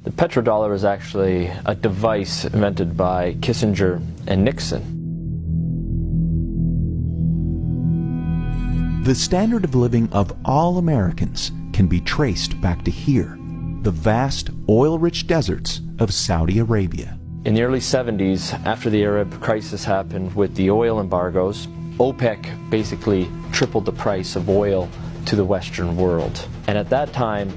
The petrodollar is actually a device invented by Kissinger and Nixon. The standard of living of all Americans can be traced back to here, the vast oil-rich deserts of Saudi Arabia. In the early 70s, after the Arab crisis happened with the oil embargoes, OPEC basically tripled the price of oil to the Western world. And at that time,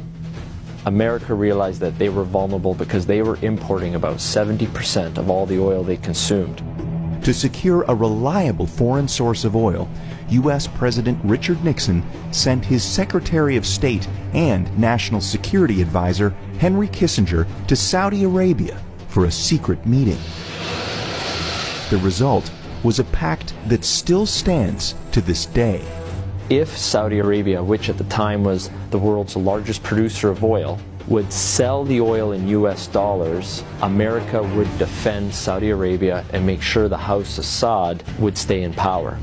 America realized that they were vulnerable because they were importing about 70% of all the oil they consumed. To secure a reliable foreign source of oil, U.S. President Richard Nixon sent his Secretary of State and National Security Advisor Henry Kissinger to Saudi Arabia for a secret meeting. The result was a pact that still stands to this day. If Saudi Arabia, which at the time was the world's largest producer of oil, would sell the oil in US dollars, America would defend Saudi Arabia and make sure the House Assad would stay in power.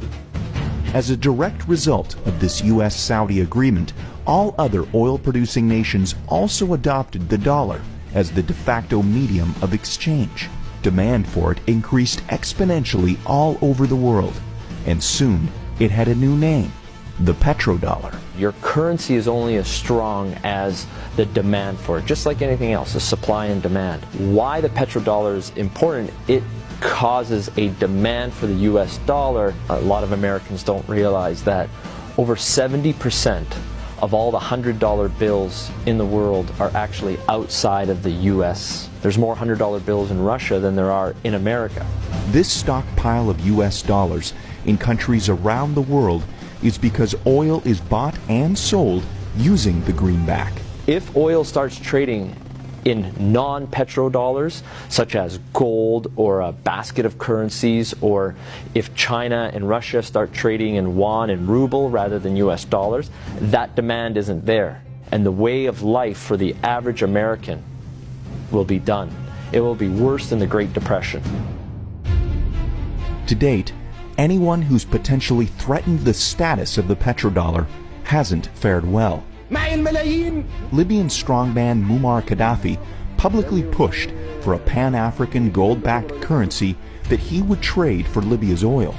As a direct result of this U.S.-Saudi agreement, all other oil-producing nations also adopted the dollar as the de facto medium of exchange. Demand for it increased exponentially all over the world, and soon it had a new name, the petrodollar. Your currency is only as strong as the demand for it, just like anything else, the supply and demand. Why the petrodollar is important, it causes a demand for the US dollar. A lot of Americans don't realize that over 70% of all the $100 bills in the world are actually outside of the US. There's more $100 bills in Russia than there are in America. This stockpile of US dollars in countries around the world is because oil is bought and sold using the greenback. If oil starts trading in non-petrodollars, such as gold or a basket of currencies, or if China and Russia start trading in yuan and ruble rather than US dollars, that demand isn't there. And the way of life for the average American will be done. It will be worse than the Great Depression. To date, anyone who's potentially threatened the status of the petrodollar hasn't fared well. Libyan strongman Muammar Gaddafi publicly pushed for a Pan-African gold-backed currency that he would trade for Libya's oil.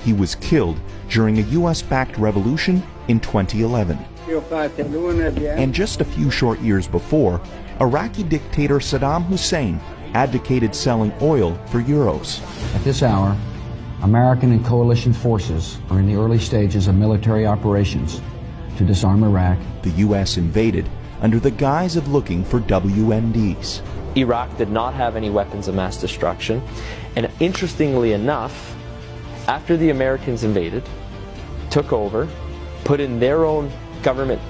He was killed during a US-backed revolution in 2011. And just a few short years before, Iraqi dictator Saddam Hussein advocated selling oil for euros. At this hour, American and coalition forces are in the early stages of military operations to disarm Iraq. The U.S. invaded under the guise of looking for WMDs. Iraq did not have any weapons of mass destruction, and interestingly enough, after the Americans invaded, took over, put in their own government,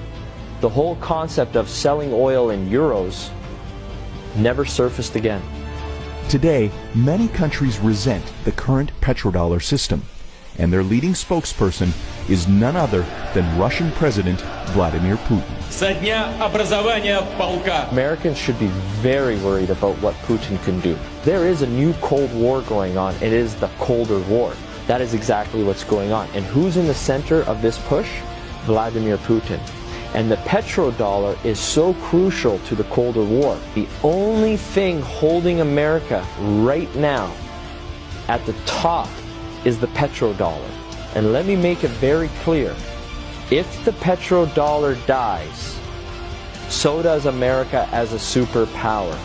the whole concept of selling oil in euros never surfaced again. Today, many countries resent the current petrodollar system, and their leading spokesperson is none other than Russian President Vladimir Putin. Americans should be very worried about what Putin can do. There is a new Cold War going on. It is the colder war. That is exactly what's going on. And who's in the center of this push? Vladimir Putin. And the petrodollar is so crucial to the colder war. The only thing holding America right now at the top is the petrodollar. And let me make it very clear. If the petrodollar dies, so does America as a superpower.